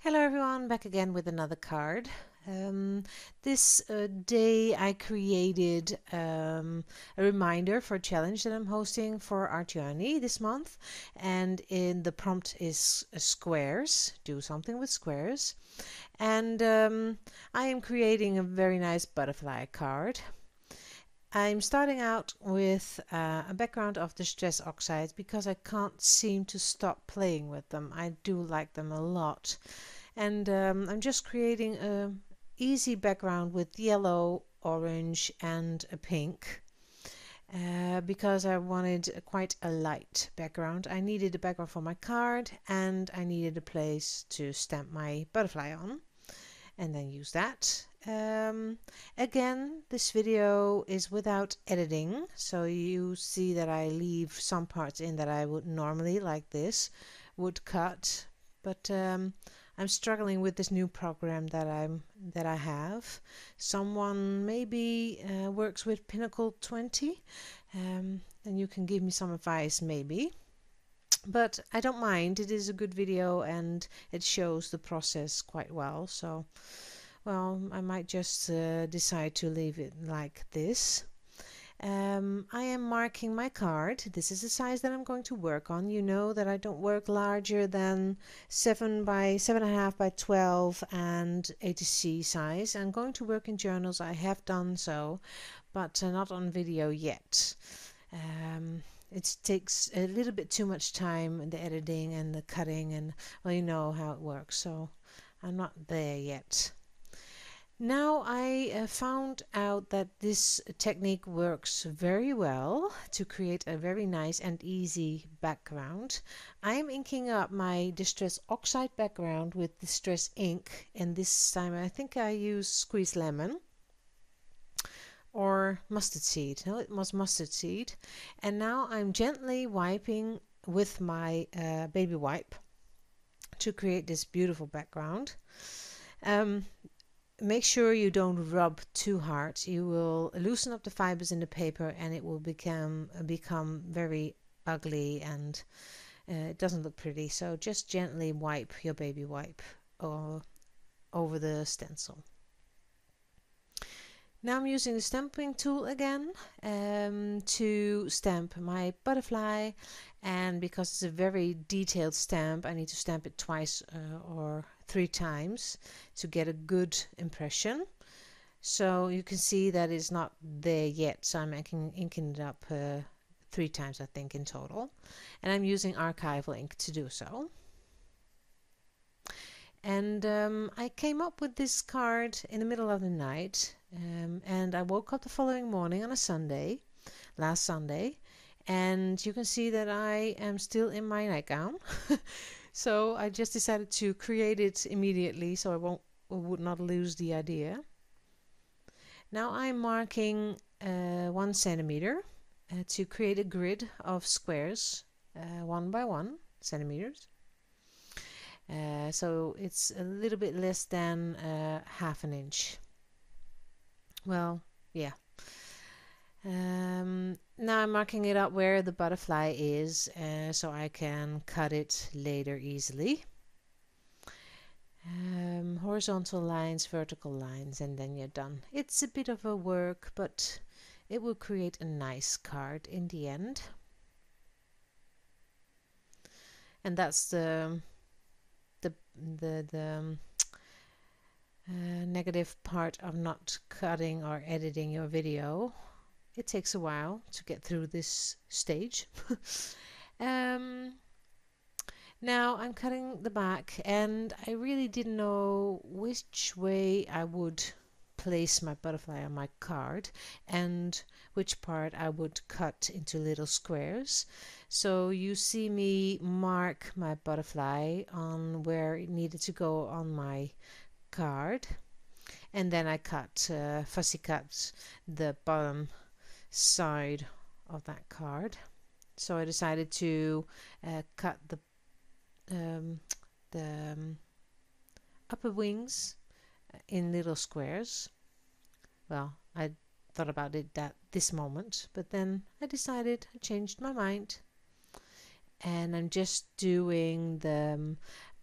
Hello everyone, back again with another card. This day I created a reminder for a challenge that I'm hosting for Art Journey this month, and in the prompt is squares, do something with squares, and I am creating a very nice butterfly card. I'm starting out with a background of Distress Oxide because I can't seem to stop playing with them. I do like them a lot. And I'm just creating a easy background with yellow, orange and a pink because I wanted quite a light background. I needed a background for my card and I needed a place to stamp my butterfly on and then use that. Again, this video is without editing, so you see that I leave some parts in that I would normally, like this, would cut, but I'm struggling with this new program that I have. Someone maybe works with Pinnacle 20, and you can give me some advice maybe. But I don't mind. It is a good video and it shows the process quite well. So, well, I might just decide to leave it like this. I am marking my card. This is the size that I'm going to work on. You know that I don't work larger than 7 by 7.5 by 12 and A2C size. I'm going to work in journals. I have done so, but not on video yet. It takes a little bit too much time in the editing and the cutting, and well, you know how it works, so I'm not there yet. Now I found out that this technique works very well to create a very nice and easy background. I'm inking up my Distress Oxide background with Distress ink, and this time I think I used squeezed lemon or mustard seed. No, it was mustard seed. And now I'm gently wiping with my baby wipe to create this beautiful background. Make sure you don't rub too hard. You will loosen up the fibers in the paper and it will become very ugly and it doesn't look pretty. So just gently wipe your baby wipe over the stencil. Now I'm using the stamping tool again to stamp my butterfly, and because it's a very detailed stamp I need to stamp it twice or 3 times to get a good impression. So you can see that it's not there yet, so I'm inking it up 3 times I think in total, and I'm using archival ink to do so. And I came up with this card in the middle of the night, and I woke up the following morning on a Sunday, last Sunday, and you can see that I am still in my nightgown. So I just decided to create it immediately so I would not lose the idea. Now I'm marking 1 centimeter to create a grid of squares 1 by 1 centimeters. So it's a little bit less than half an inch. Well, yeah. Now I'm marking it up where the butterfly is so I can cut it later easily. Horizontal lines, vertical lines, and then you're done. It's a bit of a work, but it will create a nice card in the end. And that's the negative part of not cutting or editing your video. It takes a while to get through this stage. Now I'm cutting the back, and I really didn't know which way I would place my butterfly on my card and which part I would cut into little squares. So you see me mark my butterfly on where it needed to go on my card, and then I fussy cut the bottom side of that card. So I decided to cut the upper wings in little squares. Well, I thought about it at this moment, but then I changed my mind, and I'm just doing the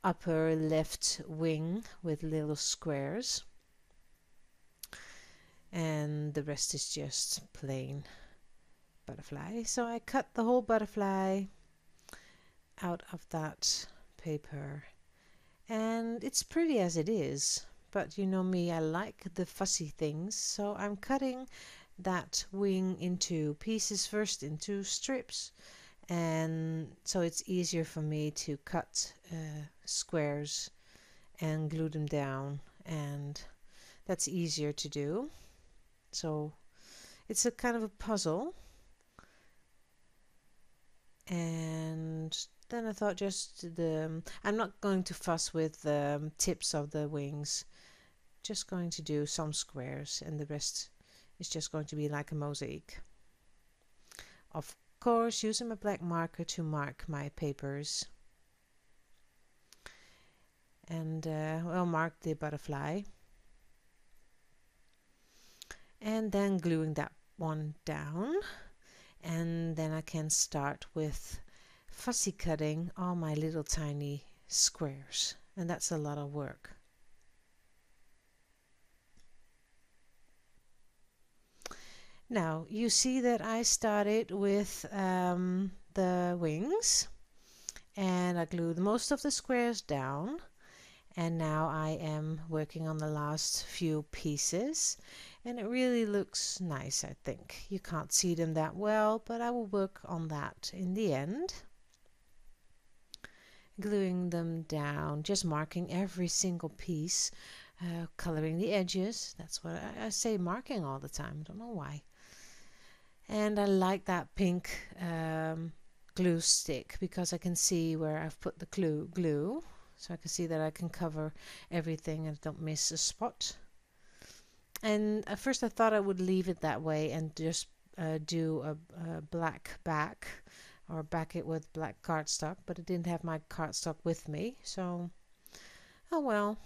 upper left wing with little squares, and the rest is just plain butterfly. So I cut the whole butterfly out of that paper, and it's pretty as it is, but you know me, I like the fussy things, so I'm cutting that wing into pieces first, into strips, and so it's easier for me to cut squares and glue them down, and that's easier to do. So it's a kind of a puzzle. And then I thought I'm not going to fuss with the tips of the wings, just going to do some squares, and the rest is just going to be like a mosaic. Of course, using my black marker to mark my papers, and I'll mark the butterfly, and then gluing that one down, and then I can start with fussy cutting all my little tiny squares, and that's a lot of work. Now you see that I started with the wings, and I glued most of the squares down, and now I am working on the last few pieces, and it really looks nice. I think you can't see them that well, but I will work on that in the end, gluing them down, just marking every single piece, coloring the edges. That's what I say, marking all the time. I don't know why. And I like that pink glue stick because I can see where I've put the glue, so I can see that I can cover everything and don't miss a spot. And at first I thought I would leave it that way and just do a black back, or back it with black cardstock, but I didn't have my cardstock with me, so oh well.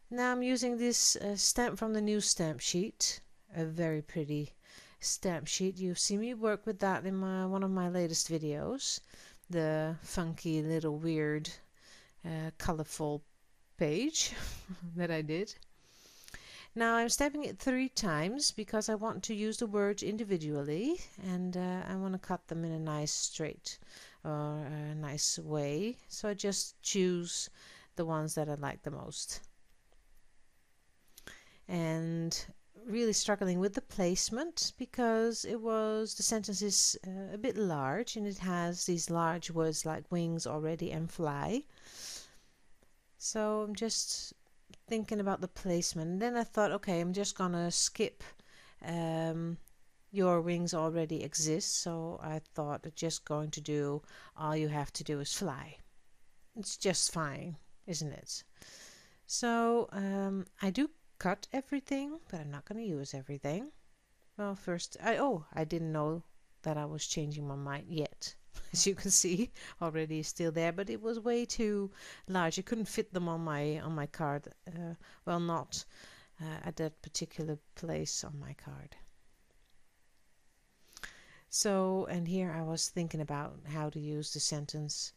Now I'm using this stamp from the new stamp sheet, a very pretty stamp sheet. You've seen me work with that in one of my latest videos, the funky little weird colorful page that I did. Now I'm stamping it 3 times because I want to use the words individually, and I want to cut them in a nice straight or a nice way, so I just choose the ones that I like the most. And really struggling with the placement because the sentence is a bit large, and it has these large words like wings already and fly. So I'm just thinking about the placement, and then I thought, okay, I'm just gonna skip your wings already exist, so I thought I'm just going to do all you have to do is fly. It's just fine, isn't it? So I do cut everything, but I'm not going to use everything. Well, first, I didn't know that I was changing my mind yet. As you can see, already still there, but it was way too large. I couldn't fit them on my card. Well, not at that particular place on my card. So, and here I was thinking about how to use the sentence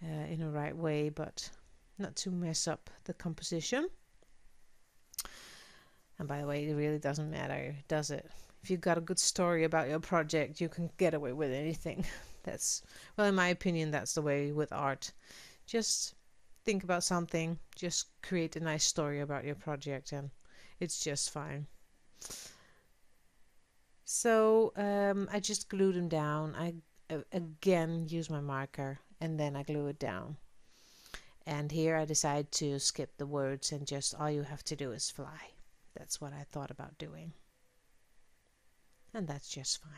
in a right way, but not to mess up the composition. And by the way, it really doesn't matter, does it? If you've got a good story about your project, you can get away with anything. That's, well, in my opinion, that's the way with art. Just think about something, just create a nice story about your project, and it's just fine. So I just glue them down. I again use my marker, and then I glue it down. And here I decide to skip the words, and just all you have to do is fly. That's what I thought about doing. And that's just fine.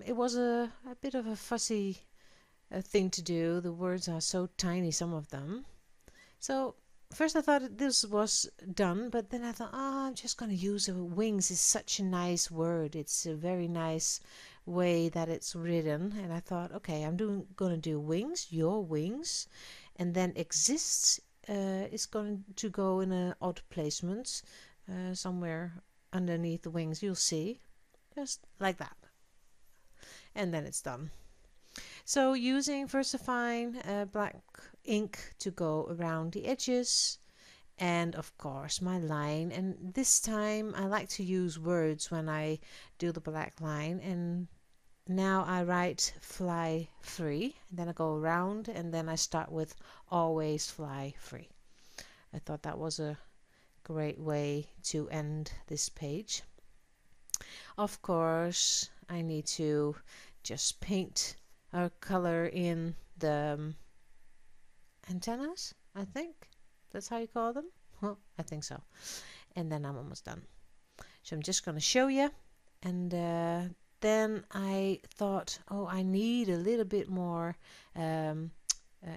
It was a bit of a fussy thing to do. The words are so tiny, some of them. So first I thought this was done, but then I thought, I'm just going to use wings. It's such a nice word. It's a very nice way that it's written. And I thought, okay, I'm going to do wings, your wings, and then exists is going to go in an odd placement somewhere underneath the wings. You'll see, just like that, and then it's done. So using VersaFine black ink to go around the edges, and of course my line. And this time I like to use words when I do the black line, and now I write fly free, and then I go around, and then I start with always fly free. I thought that was a great way to end this page. Of course I need to just paint or color in the antennas, I think that's how you call them. Well, I think so. And then I'm almost done. So I'm just going to show you. And then I thought, oh, I need a little bit more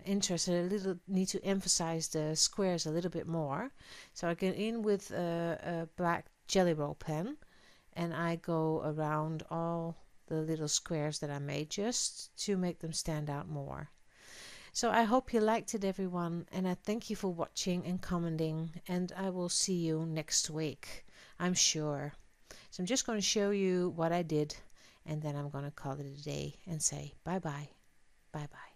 interest. Need to emphasize the squares a little bit more. So I get in with a black Jelly Roll pen, and I go around all the little squares that I made just to make them stand out more. So I hope you liked it, everyone, and I thank you for watching and commenting, and I will see you next week, I'm sure. So I'm just going to show you what I did, and then I'm going to call it a day and say bye bye. Bye bye.